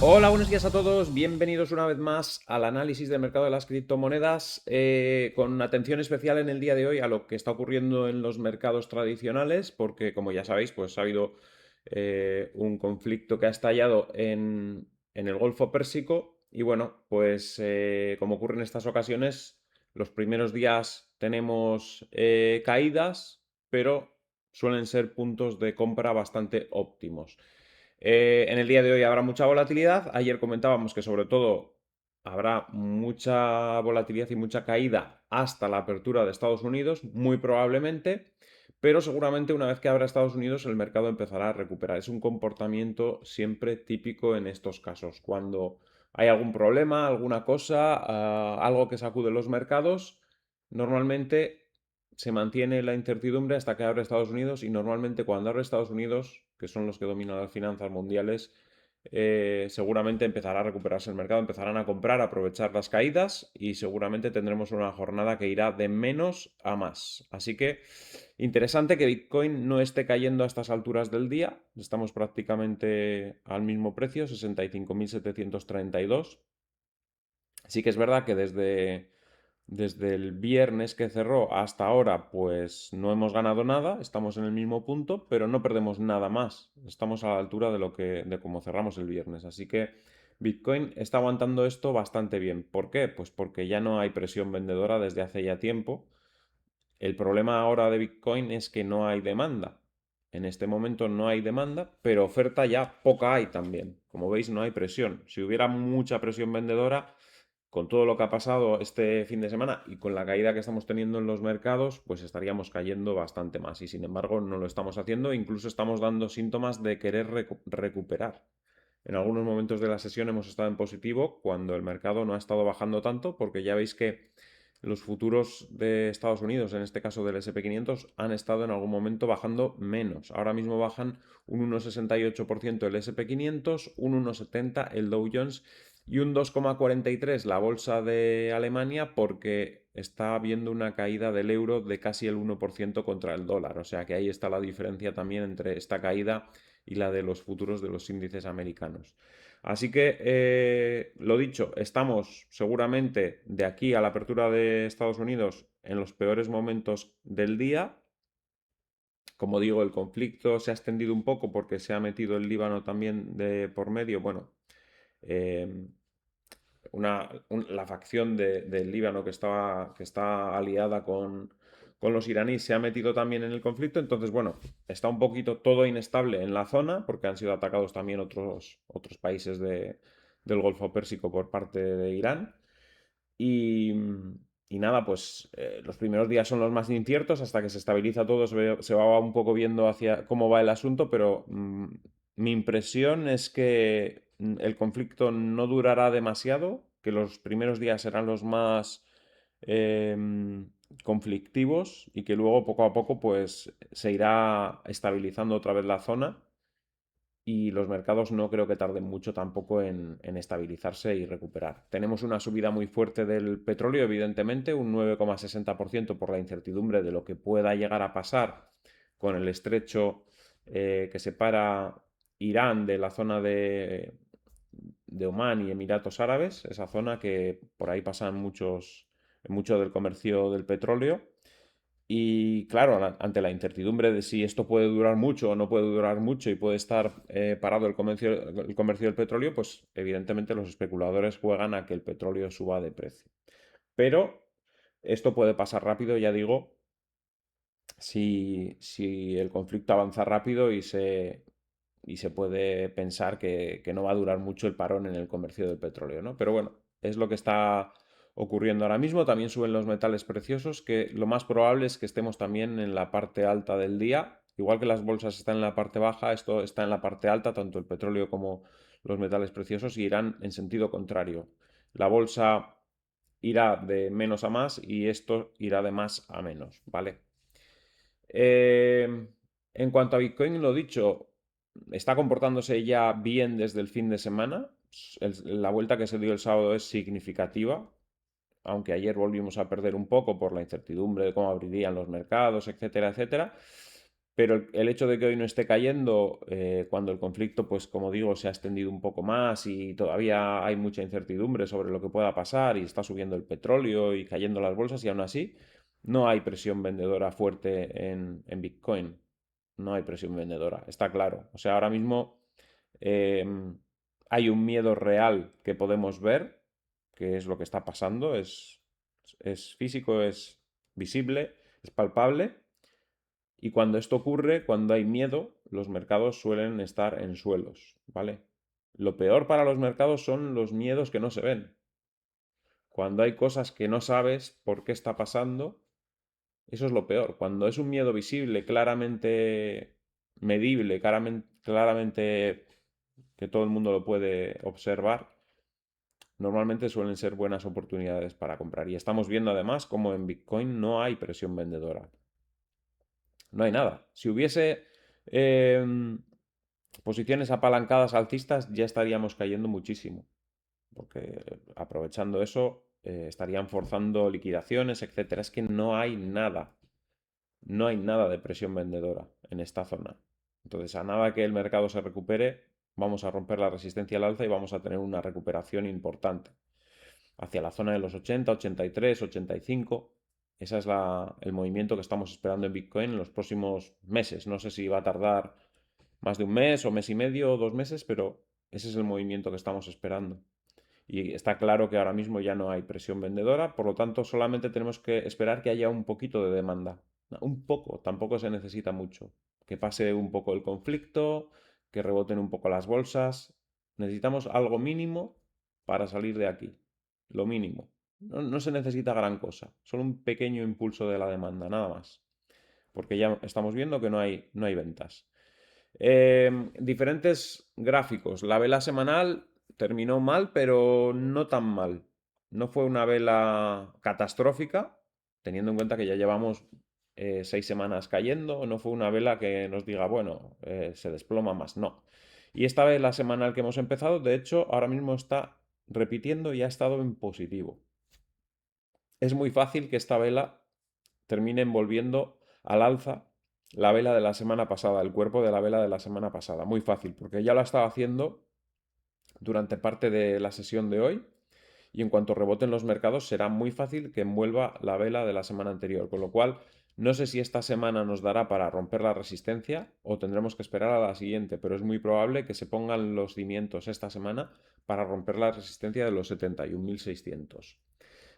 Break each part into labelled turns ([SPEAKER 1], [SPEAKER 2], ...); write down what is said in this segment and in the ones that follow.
[SPEAKER 1] Hola, buenos días a todos. Bienvenidos una vez más al análisis del mercado de las criptomonedas, con atención especial en el día de hoy a lo que está ocurriendo en los mercados tradicionales, porque como ya sabéis, pues ha habido un conflicto que ha estallado en el Golfo Pérsico y bueno, pues como ocurre en estas ocasiones, los primeros días tenemos caídas, pero suelen ser puntos de compra bastante óptimos. En el día de hoy habrá mucha volatilidad. Ayer comentábamos que sobre todo habrá mucha volatilidad y mucha caída hasta la apertura de Estados Unidos, muy probablemente, pero seguramente una vez que abra Estados Unidos el mercado empezará a recuperar. Es un comportamiento siempre típico en estos casos. Cuando hay algún problema, alguna cosa, algo que sacude los mercados, normalmente se mantiene la incertidumbre hasta que abre Estados Unidos y normalmente cuando abre Estados Unidos, que son los que dominan las finanzas mundiales, seguramente empezará a recuperarse el mercado, empezarán a comprar, a aprovechar las caídas y seguramente tendremos una jornada que irá de menos a más. Así que interesante que Bitcoin no esté cayendo a estas alturas del día, estamos prácticamente al mismo precio, 65.732. Sí que es verdad que desde el viernes que cerró hasta ahora, pues no hemos ganado nada, estamos en el mismo punto, pero no perdemos nada más. Estamos a la altura de cómo cerramos el viernes. Así que Bitcoin está aguantando esto bastante bien. ¿Por qué? Pues porque ya no hay presión vendedora desde hace ya tiempo. El problema ahora de Bitcoin es que no hay demanda. En este momento no hay demanda, pero oferta ya poca hay también. Como veis, no hay presión. Si hubiera mucha presión vendedora, con todo lo que ha pasado este fin de semana y con la caída que estamos teniendo en los mercados, pues estaríamos cayendo bastante más. Y sin embargo, no lo estamos haciendo, incluso estamos dando síntomas de querer recuperar. En algunos momentos de la sesión hemos estado en positivo cuando el mercado no ha estado bajando tanto, porque ya veis que los futuros de Estados Unidos, en este caso del SP 500, han estado en algún momento bajando menos. Ahora mismo bajan un 1,68% el SP 500, un 1,70 el Dow Jones y un 2,43 la bolsa de Alemania, porque está habiendo una caída del euro de casi el 1% contra el dólar. O sea que ahí está la diferencia también entre esta caída y la de los futuros de los índices americanos. Así que, lo dicho, estamos seguramente de aquí a la apertura de Estados Unidos en los peores momentos del día. Como digo, el conflicto se ha extendido un poco porque se ha metido el Líbano también de por medio. Bueno, eh, la facción del Líbano que está aliada con los iraníes se ha metido también en el conflicto. Entonces, bueno, está un poquito todo inestable en la zona porque han sido atacados también otros países del Golfo Pérsico por parte de Irán. Y, y nada, pues los primeros días son los más inciertos hasta que se estabiliza todo, se va un poco viendo hacia cómo va el asunto, pero mi impresión es que el conflicto no durará demasiado, que los primeros días serán los más conflictivos y que luego poco a poco pues se irá estabilizando otra vez la zona y los mercados no creo que tarden mucho tampoco en estabilizarse y recuperar. Tenemos una subida muy fuerte del petróleo, evidentemente, un 9,60% por la incertidumbre de lo que pueda llegar a pasar con el estrecho que separa Irán de la zona de Omán y Emiratos Árabes, esa zona que por ahí pasan mucho del comercio del petróleo. Y claro, ante la incertidumbre de si esto puede durar mucho o no puede durar mucho y puede estar parado el comercio del petróleo, pues evidentemente los especuladores juegan a que el petróleo suba de precio. Pero esto puede pasar rápido, ya digo, si el conflicto avanza rápido y se puede pensar que no va a durar mucho el parón en el comercio del petróleo, ¿no? Pero bueno, es lo que está ocurriendo ahora mismo. También suben los metales preciosos, que lo más probable es que estemos también en la parte alta del día. Igual que las bolsas están en la parte baja, esto está en la parte alta, tanto el petróleo como los metales preciosos, y irán en sentido contrario. La bolsa irá de menos a más y esto irá de más a menos, ¿vale? En cuanto a Bitcoin, lo dicho, está comportándose ya bien desde el fin de semana. La vuelta que se dio el sábado es significativa, aunque ayer volvimos a perder un poco por la incertidumbre de cómo abrirían los mercados, etcétera, etcétera. Pero el hecho de que hoy no esté cayendo, cuando el conflicto, pues como digo, se ha extendido un poco más y todavía hay mucha incertidumbre sobre lo que pueda pasar y está subiendo el petróleo y cayendo las bolsas y aún así no hay presión vendedora fuerte en Bitcoin. No hay presión vendedora, está claro. O sea, ahora mismo eh, hay un miedo real que podemos ver, que es lo que está pasando, es físico, es visible, es palpable. Y cuando esto ocurre, cuando hay miedo, los mercados suelen estar en suelos, ¿vale? Lo peor para los mercados son los miedos que no se ven. Cuando hay cosas que no sabes por qué está pasando, eso es lo peor. Cuando es un miedo visible, claramente medible, claramente que todo el mundo lo puede observar, normalmente suelen ser buenas oportunidades para comprar. Y estamos viendo además como en Bitcoin no hay presión vendedora. No hay nada. Si hubiese posiciones apalancadas alcistas, ya estaríamos cayendo muchísimo. Porque aprovechando eso, estarían forzando liquidaciones, etcétera. Es que no hay nada. No hay nada de presión vendedora en esta zona. Entonces, a nada que el mercado se recupere, vamos a romper la resistencia al alza y vamos a tener una recuperación importante hacia la zona de los 80, 83, 85. Ese es el movimiento que estamos esperando en Bitcoin en los próximos meses. No sé si va a tardar más de un mes o mes y medio o 2 meses, pero ese es el movimiento que estamos esperando. Y está claro que ahora mismo ya no hay presión vendedora, por lo tanto solamente tenemos que esperar que haya un poquito de demanda. Un poco, tampoco se necesita mucho. Que pase un poco el conflicto, que reboten un poco las bolsas. Necesitamos algo mínimo para salir de aquí. Lo mínimo. No se necesita gran cosa, solo un pequeño impulso de la demanda, nada más. Porque ya estamos viendo que no hay ventas. Diferentes gráficos. La vela semanal terminó mal, pero no tan mal. No fue una vela catastrófica, teniendo en cuenta que ya llevamos 6 semanas cayendo. No fue una vela que nos diga, bueno, se desploma más. No. Y esta vela semanal que hemos empezado, de hecho, ahora mismo está repitiendo y ha estado en positivo. Es muy fácil que esta vela termine envolviendo al alza la vela de la semana pasada, el cuerpo de la vela de la semana pasada. Muy fácil, porque ya lo ha estado haciendo durante parte de la sesión de hoy y en cuanto reboten los mercados será muy fácil que envuelva la vela de la semana anterior, con lo cual no sé si esta semana nos dará para romper la resistencia o tendremos que esperar a la siguiente, pero es muy probable que se pongan los cimientos esta semana para romper la resistencia de los 71.600.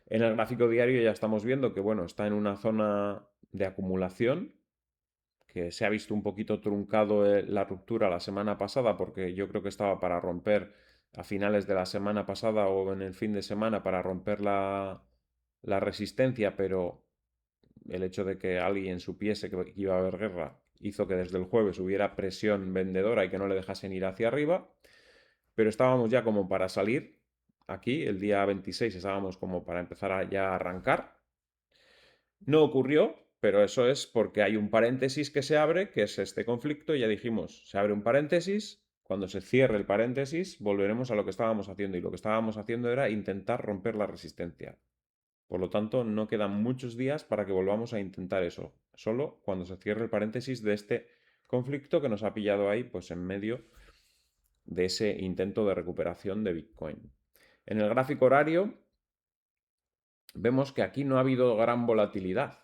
[SPEAKER 1] En el gráfico diario ya estamos viendo que bueno, está en una zona de acumulación, que se ha visto un poquito truncado la ruptura la semana pasada, porque yo creo que estaba para romper a finales de la semana pasada o en el fin de semana para romper la resistencia, pero el hecho de que alguien supiese que iba a haber guerra hizo que desde el jueves hubiera presión vendedora y que no le dejasen ir hacia arriba, pero estábamos ya como para salir. Aquí, el día 26, estábamos como para empezar ya a arrancar. No ocurrió, pero eso es porque hay un paréntesis que se abre, que es este conflicto. Ya dijimos, se abre un paréntesis. Cuando se cierre el paréntesis, volveremos a lo que estábamos haciendo. Y lo que estábamos haciendo era intentar romper la resistencia. Por lo tanto, no quedan muchos días para que volvamos a intentar eso. Solo cuando se cierre el paréntesis de este conflicto que nos ha pillado ahí, pues en medio de ese intento de recuperación de Bitcoin. En el gráfico horario vemos que aquí no ha habido gran volatilidad.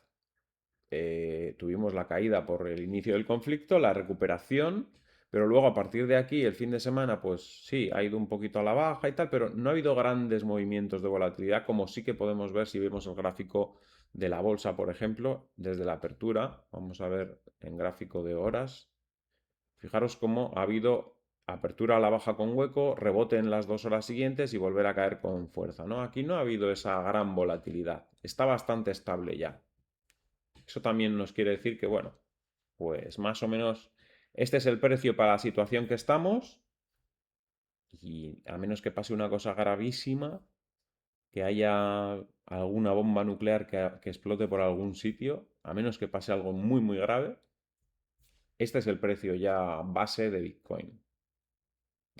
[SPEAKER 1] Tuvimos la caída por el inicio del conflicto, la recuperación, pero luego a partir de aquí, el fin de semana, pues sí, ha ido un poquito a la baja y tal, pero no ha habido grandes movimientos de volatilidad, como sí que podemos ver si vemos el gráfico de la bolsa, por ejemplo, desde la apertura. Vamos a ver en gráfico de horas. Fijaros cómo ha habido apertura a la baja con hueco, rebote en las 2 horas siguientes y volver a caer con fuerza, ¿no? Aquí no ha habido esa gran volatilidad. Está bastante estable ya. Eso también nos quiere decir que, bueno, pues más o menos este es el precio para la situación que estamos y a menos que pase una cosa gravísima, que haya alguna bomba nuclear que explote por algún sitio, a menos que pase algo muy, muy grave, este es el precio ya base de Bitcoin.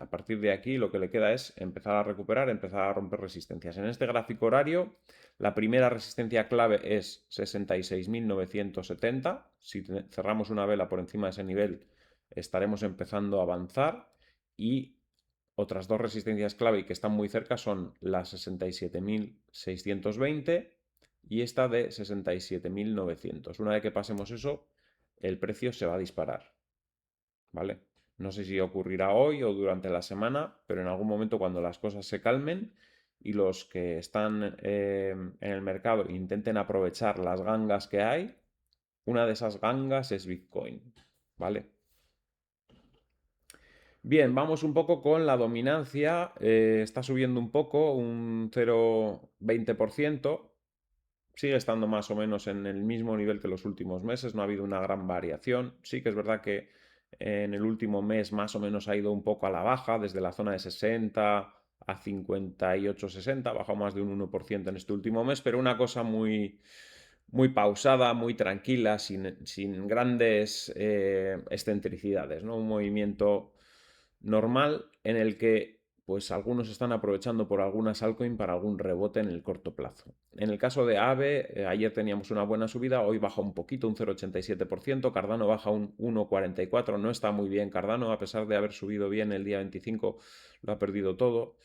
[SPEAKER 1] A partir de aquí lo que le queda es empezar a recuperar, empezar a romper resistencias. En este gráfico horario, la primera resistencia clave es 66.970. Si cerramos una vela por encima de ese nivel, estaremos empezando a avanzar. Y otras dos resistencias clave y que están muy cerca son la 67.620 y esta de 67.900. Una vez que pasemos eso, el precio se va a disparar. ¿Vale? No sé si ocurrirá hoy o durante la semana, pero en algún momento cuando las cosas se calmen y los que están en el mercado intenten aprovechar las gangas que hay, una de esas gangas es Bitcoin, ¿vale? Bien, vamos un poco con la dominancia. Está subiendo un poco, un 0,20%. Sigue estando más o menos en el mismo nivel que los últimos meses, no ha habido una gran variación. Sí que es verdad que en el último mes más o menos ha ido un poco a la baja, desde la zona de 60 a 58,60, ha bajado más de un 1% en este último mes, pero una cosa muy, muy pausada, muy tranquila, sin grandes excentricidades, ¿no? Un movimiento normal en el que pues algunos están aprovechando por algunas altcoin para algún rebote en el corto plazo. En el caso de AVE, ayer teníamos una buena subida, hoy baja un poquito, un 0,87%, Cardano baja un 1,44%, no está muy bien Cardano, a pesar de haber subido bien el día 25, lo ha perdido todo.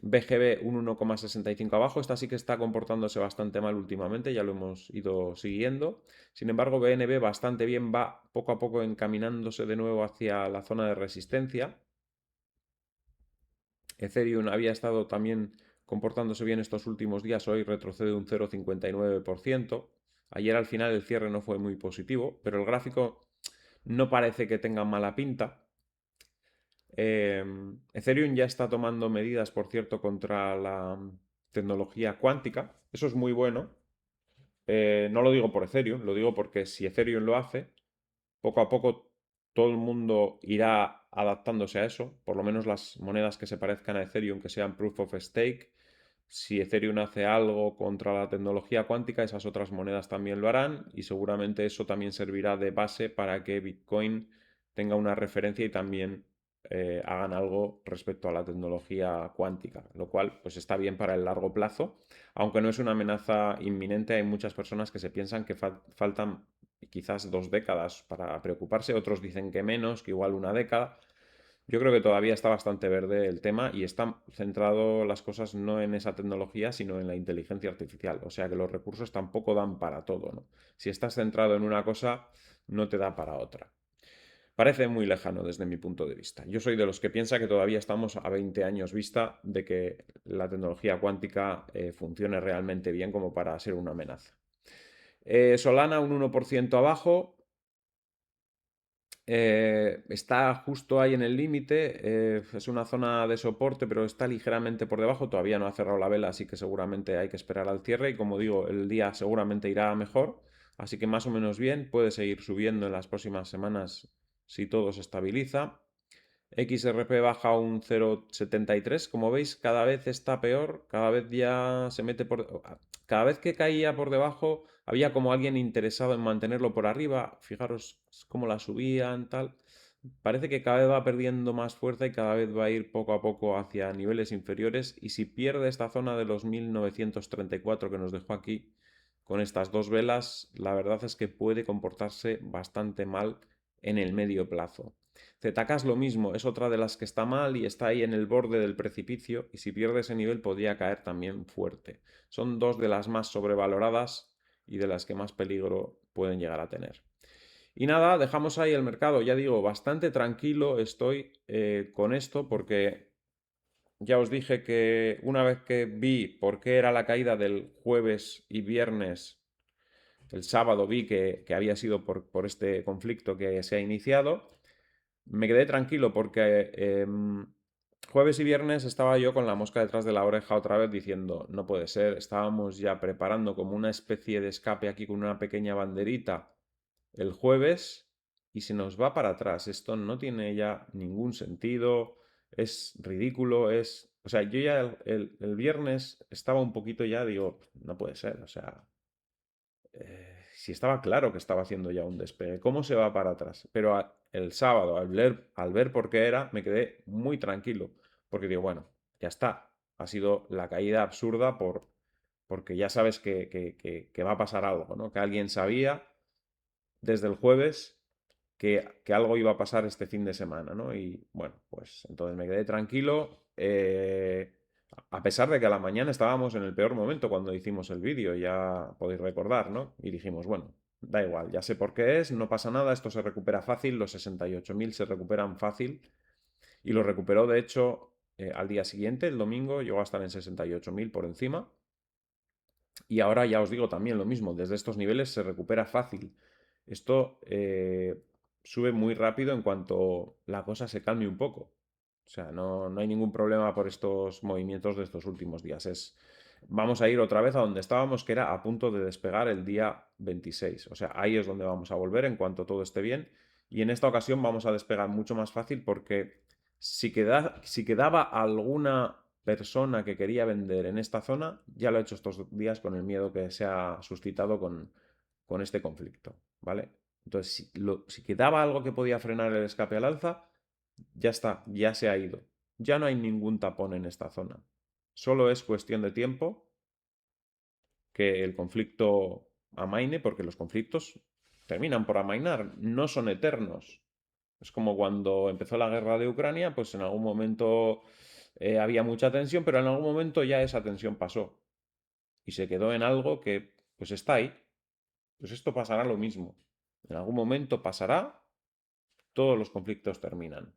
[SPEAKER 1] BGB un 1,65 abajo, esta sí que está comportándose bastante mal últimamente, ya lo hemos ido siguiendo. Sin embargo, BNB bastante bien, va poco a poco encaminándose de nuevo hacia la zona de resistencia. Ethereum había estado también comportándose bien estos últimos días, hoy retrocede un 0,59%. Ayer al final el cierre no fue muy positivo, pero el gráfico no parece que tenga mala pinta. Ethereum ya está tomando medidas, por cierto, contra la tecnología cuántica. Eso es muy bueno. No lo digo por Ethereum, lo digo porque si Ethereum lo hace, poco a poco todo el mundo irá adaptándose a eso. Por lo menos las monedas que se parezcan a Ethereum, que sean proof of stake. Si Ethereum hace algo contra la tecnología cuántica, esas otras monedas también lo harán y seguramente eso también servirá de base para que Bitcoin tenga una referencia y también hagan algo respecto a la tecnología cuántica, lo cual pues está bien para el largo plazo, aunque no es una amenaza inminente. Hay muchas personas que se piensan que faltan quizás 2 décadas para preocuparse, otros dicen que menos, que igual una década. Yo creo que todavía está bastante verde el tema y están centrado las cosas no en esa tecnología, sino en la inteligencia artificial. O sea que los recursos tampoco dan para todo, ¿no? Si estás centrado en una cosa, no te da para otra. Parece muy lejano desde mi punto de vista. Yo soy de los que piensa que todavía estamos a 20 años vista de que la tecnología cuántica funcione realmente bien como para ser una amenaza. Solana un 1% abajo, está justo ahí en el límite, es una zona de soporte, pero está ligeramente por debajo, todavía no ha cerrado la vela, así que seguramente hay que esperar al cierre y como digo, el día seguramente irá mejor, así que más o menos bien, puede seguir subiendo en las próximas semanas si todo se estabiliza. XRP baja un 0,73. Como veis, cada vez está peor, cada vez ya se mete por... Cada vez que caía por debajo, había como alguien interesado en mantenerlo por arriba. Fijaros cómo la subían, tal. Parece que cada vez va perdiendo más fuerza y cada vez va a ir poco a poco hacia niveles inferiores. Y si pierde esta zona de los 1934 que nos dejó aquí con estas dos velas, la verdad es que puede comportarse bastante mal en el medio plazo. ZK es lo mismo, es otra de las que está mal y está ahí en el borde del precipicio y si pierde ese nivel podría caer también fuerte. Son dos de las más sobrevaloradas y de las que más peligro pueden llegar a tener. Y nada, dejamos ahí el mercado, ya digo, bastante tranquilo estoy con esto porque ya os dije que una vez que vi por qué era la caída del jueves y viernes, el sábado vi que había sido por este conflicto que se ha iniciado. Me quedé tranquilo porque jueves y viernes estaba yo con la mosca detrás de la oreja otra vez diciendo, no puede ser, estábamos ya preparando como una especie de escape aquí con una pequeña banderita el jueves y se nos va para atrás. Esto no tiene ya ningún sentido, es ridículo, es... O sea, yo ya el viernes estaba un poquito ya, digo, no puede ser, o sea, si estaba claro que estaba haciendo ya un despegue, ¿cómo se va para atrás? Pero el sábado, al ver por qué era, me quedé muy tranquilo, porque digo, bueno, ya está, ha sido la caída absurda porque ya sabes que va a pasar algo, ¿no? Que alguien sabía desde el jueves que algo iba a pasar este fin de semana, ¿no? Y bueno, pues entonces me quedé tranquilo. A pesar de que a la mañana estábamos en el peor momento cuando hicimos el vídeo, ya podéis recordar, ¿no? Y dijimos, bueno, da igual, ya sé por qué es, no pasa nada, esto se recupera fácil, los 68.000 se recuperan fácil. Y lo recuperó, de hecho, al día siguiente, el domingo, llegó a estar en 68.000 por encima. Y ahora ya os digo también lo mismo, desde estos niveles se recupera fácil. Esto sube muy rápido en cuanto la cosa se calme un poco. O sea, no hay ningún problema por estos movimientos de estos últimos días. Vamos a ir otra vez a donde estábamos, que era a punto de despegar el día 26. O sea, ahí es donde vamos a volver en cuanto todo esté bien. Y en esta ocasión vamos a despegar mucho más fácil porque si quedaba alguna persona que quería vender en esta zona, ya lo ha hecho estos días con el miedo que se ha suscitado con este conflicto, ¿vale? Entonces, si quedaba algo que podía frenar el escape al alza, ya está, ya se ha ido. Ya no hay ningún tapón en esta zona. Solo es cuestión de tiempo que el conflicto amaine, porque los conflictos terminan por amainar, no son eternos. Es como cuando empezó la guerra de Ucrania, pues en algún momento había mucha tensión, pero en algún momento ya esa tensión pasó y se quedó en algo que pues está ahí. Pues esto pasará lo mismo. En algún momento pasará, todos los conflictos terminan.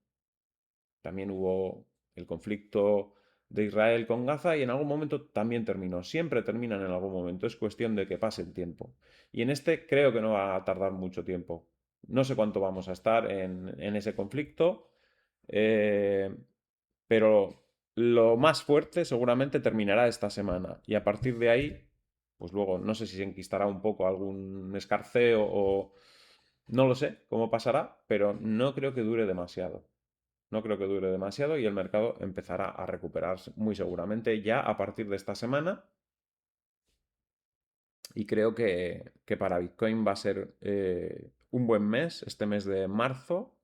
[SPEAKER 1] También hubo el conflicto de Israel con Gaza y en algún momento también terminó. Siempre terminan en algún momento. Es cuestión de que pase el tiempo. Y en este creo que no va a tardar mucho tiempo. No sé cuánto vamos a estar en ese conflicto, eh, pero lo más fuerte seguramente terminará esta semana. Y a partir de ahí, pues luego no sé si se enquistará un poco algún escarceo o no lo sé cómo pasará, pero no creo que dure demasiado. No creo que dure demasiado y el mercado empezará a recuperarse muy seguramente ya a partir de esta semana. Y creo que para Bitcoin va a ser un buen mes, este mes de marzo.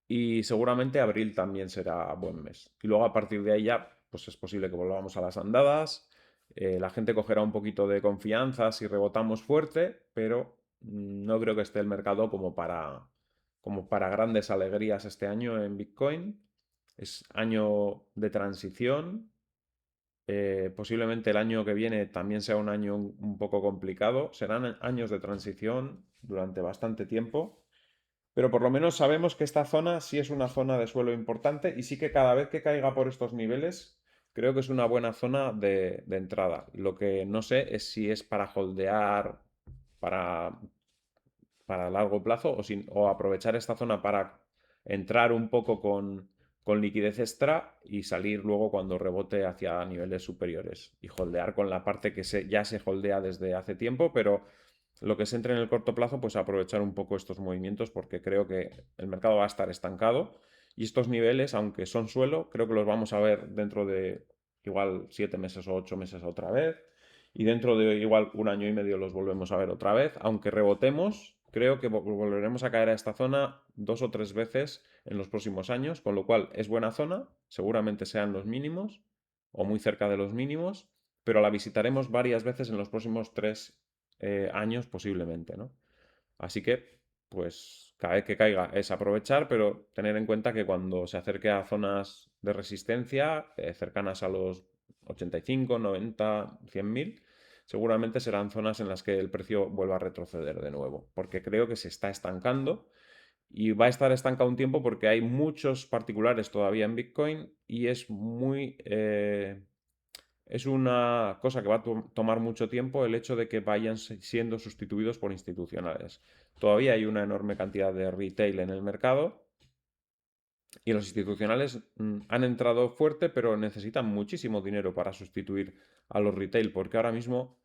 [SPEAKER 1] Y seguramente abril también será buen mes. Y luego a partir de ahí ya, pues es posible que volvamos a las andadas. La gente cogerá un poquito de confianza si rebotamos fuerte, pero no creo que esté el mercado como para grandes alegrías este año en Bitcoin. Es año de transición. Posiblemente el año que viene también sea un año un poco complicado. Serán años de transición durante bastante tiempo. Pero por lo menos sabemos que esta zona sí es una zona de suelo importante y sí que cada vez que caiga por estos niveles, creo que es una buena zona de entrada. Lo que no sé es si es para holdear para, para largo plazo o aprovechar esta zona para entrar un poco con liquidez extra y salir luego cuando rebote hacia niveles superiores y holdear con la parte que ya se holdea desde hace tiempo, pero lo que se entre en el corto plazo, pues aprovechar un poco estos movimientos porque creo que el mercado va a estar estancado y estos niveles, aunque son suelo, creo que los vamos a ver dentro de igual 7 meses o 8 meses otra vez y dentro de igual un año y medio los volvemos a ver otra vez, aunque rebotemos, creo que volveremos a caer a esta zona 2 o 3 veces en los próximos años, con lo cual es buena zona, seguramente sean los mínimos o muy cerca de los mínimos, pero la visitaremos varias veces en los próximos 3 años posiblemente, ¿no? Así que, pues, cada vez que caiga es aprovechar, pero tener en cuenta que cuando se acerque a zonas de resistencia cercanas a los 85, 90, 100.000, seguramente serán zonas en las que el precio vuelva a retroceder de nuevo, porque creo que se está estancando y va a estar estancado un tiempo porque hay muchos particulares todavía en Bitcoin y es una cosa que va a tomar mucho tiempo el hecho de que vayan siendo sustituidos por institucionales. Todavía hay una enorme cantidad de retail en el mercado y los institucionales han entrado fuerte, pero necesitan muchísimo dinero para sustituir a los retail, porque ahora mismo,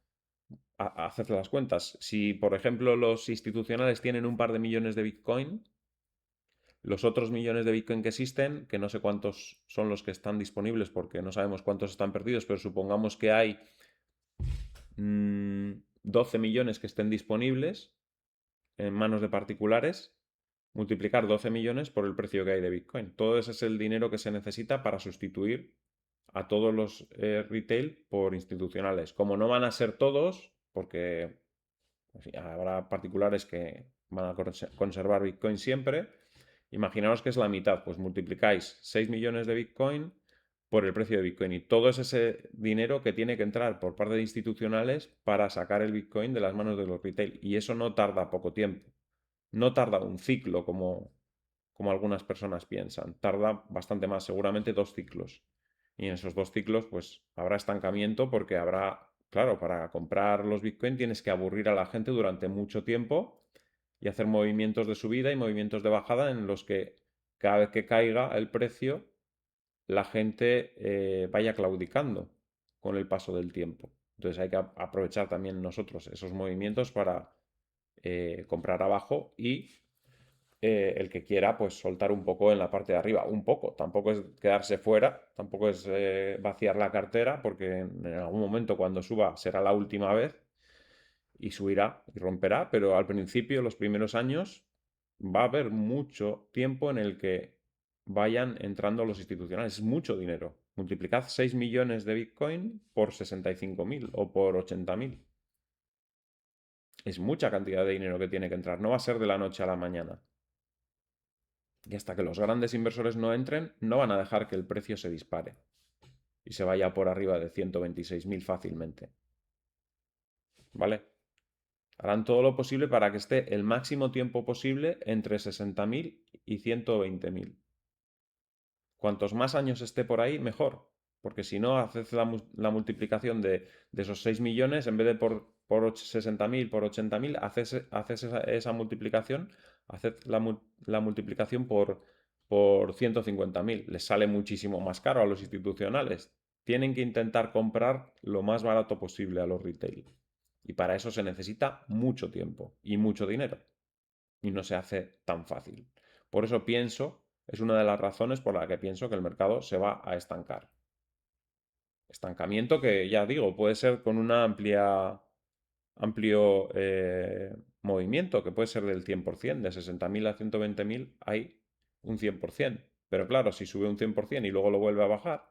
[SPEAKER 1] haced las cuentas, si por ejemplo los institucionales tienen un par de millones de Bitcoin, los otros millones de Bitcoin que existen, que no sé cuántos son los que están disponibles porque no sabemos cuántos están perdidos, pero supongamos que hay 12 millones que estén disponibles en manos de particulares, multiplicar 12 millones por el precio que hay de Bitcoin. Todo ese es el dinero que se necesita para sustituir a todos los retail por institucionales. Como no van a ser todos, porque habrá particulares que van a conservar Bitcoin siempre, imaginaos que es la mitad, pues multiplicáis 6 millones de Bitcoin por el precio de Bitcoin y todo es ese dinero que tiene que entrar por parte de institucionales para sacar el Bitcoin de las manos de los retail y eso no tarda poco tiempo, no tarda un ciclo como algunas personas piensan, tarda bastante más, seguramente 2 ciclos. Y en esos 2 ciclos pues habrá estancamiento porque habrá, claro, para comprar los Bitcoin tienes que aburrir a la gente durante mucho tiempo y hacer movimientos de subida y movimientos de bajada en los que cada vez que caiga el precio la gente vaya claudicando con el paso del tiempo. Entonces hay que aprovechar también nosotros esos movimientos para comprar abajo y el que quiera, pues soltar un poco en la parte de arriba. Un poco, tampoco es quedarse fuera, tampoco es vaciar la cartera, porque en algún momento cuando suba será la última vez y subirá y romperá, pero al principio, los primeros años, va a haber mucho tiempo en el que vayan entrando los institucionales. Es mucho dinero. Multiplicad 6 millones de Bitcoin por 65.000 o por 80.000. Es mucha cantidad de dinero que tiene que entrar. No va a ser de la noche a la mañana. Y hasta que los grandes inversores no entren, no van a dejar que el precio se dispare y se vaya por arriba de 126.000 fácilmente. ¿Vale? Harán todo lo posible para que esté el máximo tiempo posible entre 60.000 y 120.000. Cuantos más años esté por ahí, mejor. Porque si no, haces la multiplicación de esos 6 millones, en vez de por 60.000, por 80.000, haces esa multiplicación, haces la multiplicación por 150.000. Les sale muchísimo más caro a los institucionales. Tienen que intentar comprar lo más barato posible a los retail. Y para eso se necesita mucho tiempo y mucho dinero. Y no se hace tan fácil. Por eso pienso, es una de las razones por la que pienso que el mercado se va a estancar. Estancamiento que, ya digo, puede ser con un amplio movimiento, que puede ser del 100%, de 60.000 a 120.000 hay un 100%. Pero claro, si sube un 100% y luego lo vuelve a bajar,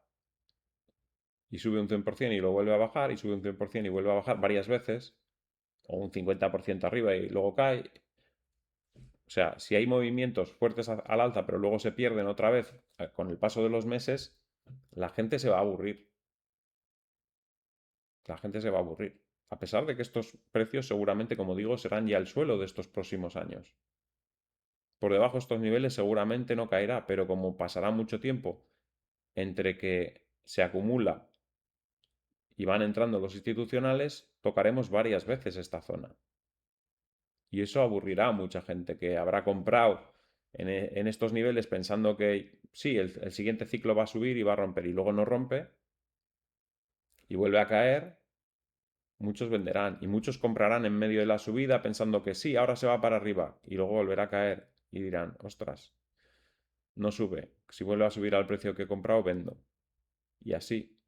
[SPEAKER 1] y sube un 100% y lo vuelve a bajar, y sube un 100% y vuelve a bajar varias veces, o un 50% arriba y luego cae. O sea, si hay movimientos fuertes al alza, pero luego se pierden otra vez con el paso de los meses, la gente se va a aburrir. La gente se va a aburrir. A pesar de que estos precios seguramente, como digo, serán ya el suelo de estos próximos años. Por debajo de estos niveles seguramente no caerá, pero como pasará mucho tiempo entre que se acumula y van entrando los institucionales, tocaremos varias veces esta zona. Y eso aburrirá a mucha gente que habrá comprado en estos niveles pensando que sí, el siguiente ciclo va a subir y va a romper y luego no rompe y vuelve a caer. Muchos venderán y muchos comprarán en medio de la subida pensando que sí, ahora se va para arriba y luego volverá a caer y dirán, ostras, no sube. Si vuelve a subir al precio que he comprado, vendo. Y así,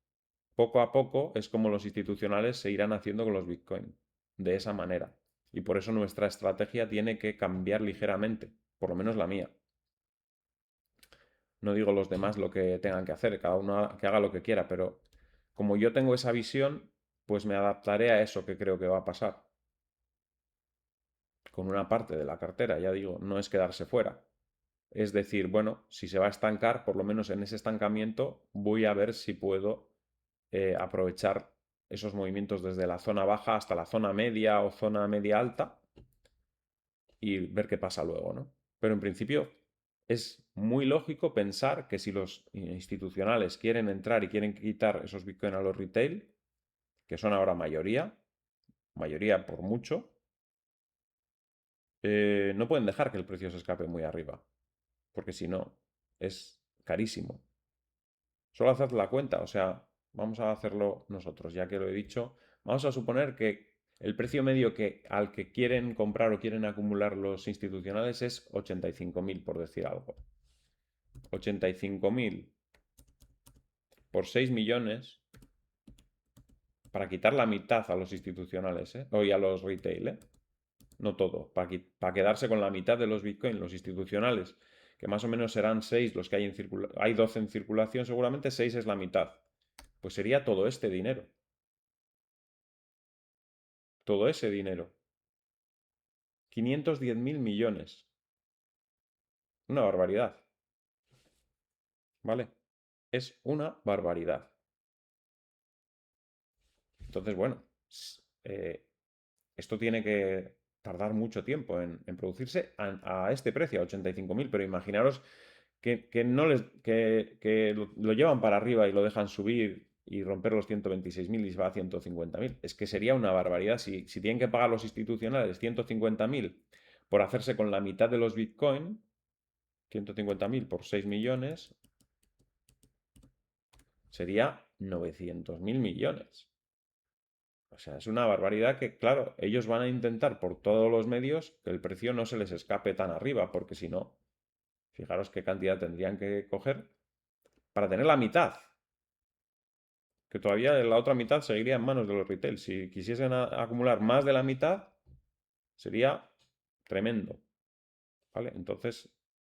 [SPEAKER 1] poco a poco, es como los institucionales se irán haciendo con los Bitcoin. De esa manera. Y por eso nuestra estrategia tiene que cambiar ligeramente, por lo menos la mía. No digo los demás lo que tengan que hacer, cada uno que haga lo que quiera, pero como yo tengo esa visión, pues me adaptaré a eso que creo que va a pasar. Con una parte de la cartera, ya digo, no es quedarse fuera. Es decir, bueno, si se va a estancar, por lo menos en ese estancamiento, voy a ver si puedo aprovechar esos movimientos desde la zona baja hasta la zona media o zona media alta y ver qué pasa luego, ¿no? Pero en principio es muy lógico pensar que si los institucionales quieren entrar y quieren quitar esos Bitcoin a los retail, que son ahora mayoría por mucho, no pueden dejar que el precio se escape muy arriba, porque si no, es carísimo. Solo haced la cuenta, o sea, vamos a hacerlo nosotros, ya que lo he dicho. Vamos a suponer que el precio medio al que quieren comprar o quieren acumular los institucionales es 85.000, por decir algo. 85.000 por 6 millones para quitar la mitad a los institucionales, ¿eh? O y a los retail, ¿eh? No todo, para quedarse con la mitad de los Bitcoin, los institucionales, que más o menos serán 6 los que hay en circulación, hay 12 en circulación seguramente, 6 es la mitad. Pues sería todo este dinero. Todo ese dinero. 510.000 millones. Una barbaridad. ¿Vale? Es una barbaridad. Entonces, bueno, esto tiene que tardar mucho tiempo en producirse a este precio, a 85.000, pero imaginaros que no les, que lo llevan para arriba y lo dejan subir y romper los 126.000 y se va a 150.000. Es que sería una barbaridad. Si tienen que pagar los institucionales 150.000 por hacerse con la mitad de los Bitcoin, 150.000 por 6 millones, sería 900.000 millones. O sea, es una barbaridad que, claro, ellos van a intentar por todos los medios que el precio no se les escape tan arriba, porque si no, fijaros qué cantidad tendrían que coger para tener la mitad, que todavía la otra mitad seguiría en manos de los retail. Si quisiesen acumular más de la mitad, sería tremendo, ¿vale? Entonces,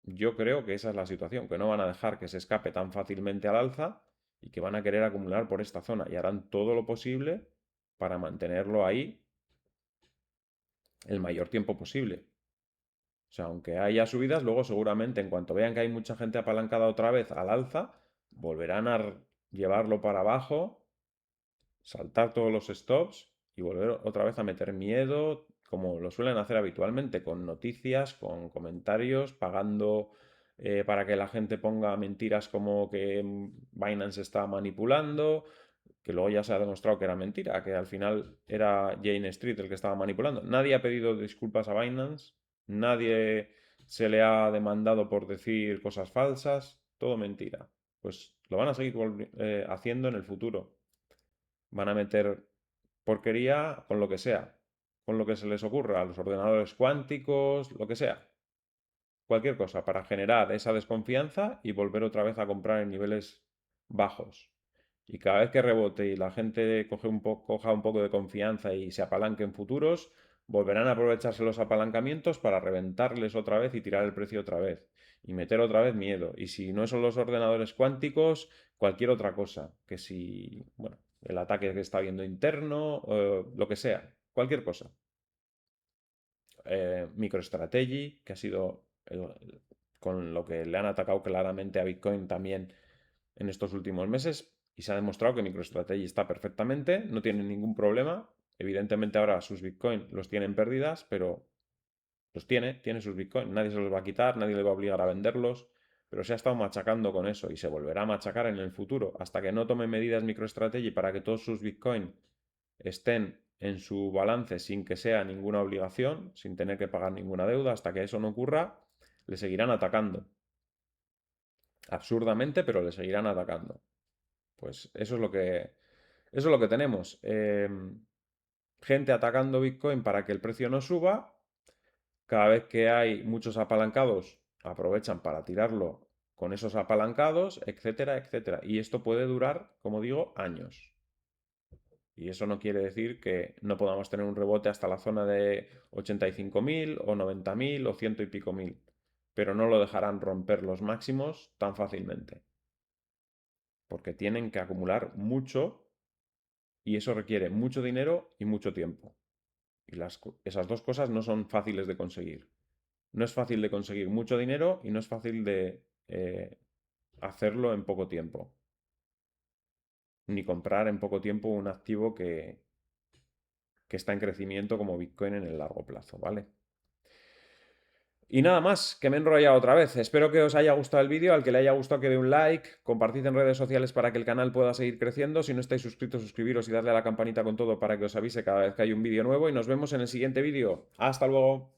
[SPEAKER 1] yo creo que esa es la situación, que no van a dejar que se escape tan fácilmente al alza y que van a querer acumular por esta zona y harán todo lo posible para mantenerlo ahí el mayor tiempo posible. O sea, aunque haya subidas, luego seguramente en cuanto vean que hay mucha gente apalancada otra vez al alza, volverán a llevarlo para abajo, saltar todos los stops y volver otra vez a meter miedo, como lo suelen hacer habitualmente, con noticias, con comentarios, pagando para que la gente ponga mentiras como que Binance está manipulando, que luego ya se ha demostrado que era mentira, que al final era Jane Street el que estaba manipulando. Nadie ha pedido disculpas a Binance, nadie se le ha demandado por decir cosas falsas, todo mentira. Pues lo van a seguir haciendo en el futuro. Van a meter porquería con lo que sea, con lo que se les ocurra, a los ordenadores cuánticos, lo que sea. Cualquier cosa para generar esa desconfianza y volver otra vez a comprar en niveles bajos. Y cada vez que rebote y la gente coja un poco de confianza y se apalanque en futuros, volverán a aprovecharse los apalancamientos para reventarles otra vez y tirar el precio otra vez. Y meter otra vez miedo. Y si no son los ordenadores cuánticos, cualquier otra cosa. Que si, bueno, el ataque que está habiendo interno, lo que sea. Cualquier cosa. MicroStrategy, que ha sido con lo que le han atacado claramente a Bitcoin también en estos últimos meses y se ha demostrado que MicroStrategy está perfectamente, no tiene ningún problema. Evidentemente ahora sus Bitcoin los tienen pérdidas, pero los tiene sus Bitcoin. Nadie se los va a quitar, nadie le va a obligar a venderlos, pero se ha estado machacando con eso y se volverá a machacar en el futuro hasta que no tome medidas MicroStrategy para que todos sus Bitcoin estén en su balance sin que sea ninguna obligación, sin tener que pagar ninguna deuda. Hasta que eso no ocurra, le seguirán atacando. Absurdamente, pero le seguirán atacando. Pues eso es lo que tenemos. Gente atacando Bitcoin para que el precio no suba. Cada vez que hay muchos apalancados, aprovechan para tirarlo con esos apalancados, etcétera, etcétera. Y esto puede durar, como digo, años. Y eso no quiere decir que no podamos tener un rebote hasta la zona de 85.000 o 90.000 o ciento y pico mil. Pero no lo dejarán romper los máximos tan fácilmente. Porque tienen que acumular mucho y eso requiere mucho dinero y mucho tiempo. Y esas dos cosas no son fáciles de conseguir. No es fácil de conseguir mucho dinero y no es fácil de hacerlo en poco tiempo. Ni comprar en poco tiempo un activo que está en crecimiento como Bitcoin en el largo plazo, ¿vale? Y nada más, que me he enrollado otra vez. Espero que os haya gustado el vídeo. Al que le haya gustado, que dé un like. Compartid en redes sociales para que el canal pueda seguir creciendo. Si no estáis suscritos, suscribiros y darle a la campanita con todo para que os avise cada vez que hay un vídeo nuevo. Y nos vemos en el siguiente vídeo. ¡Hasta luego!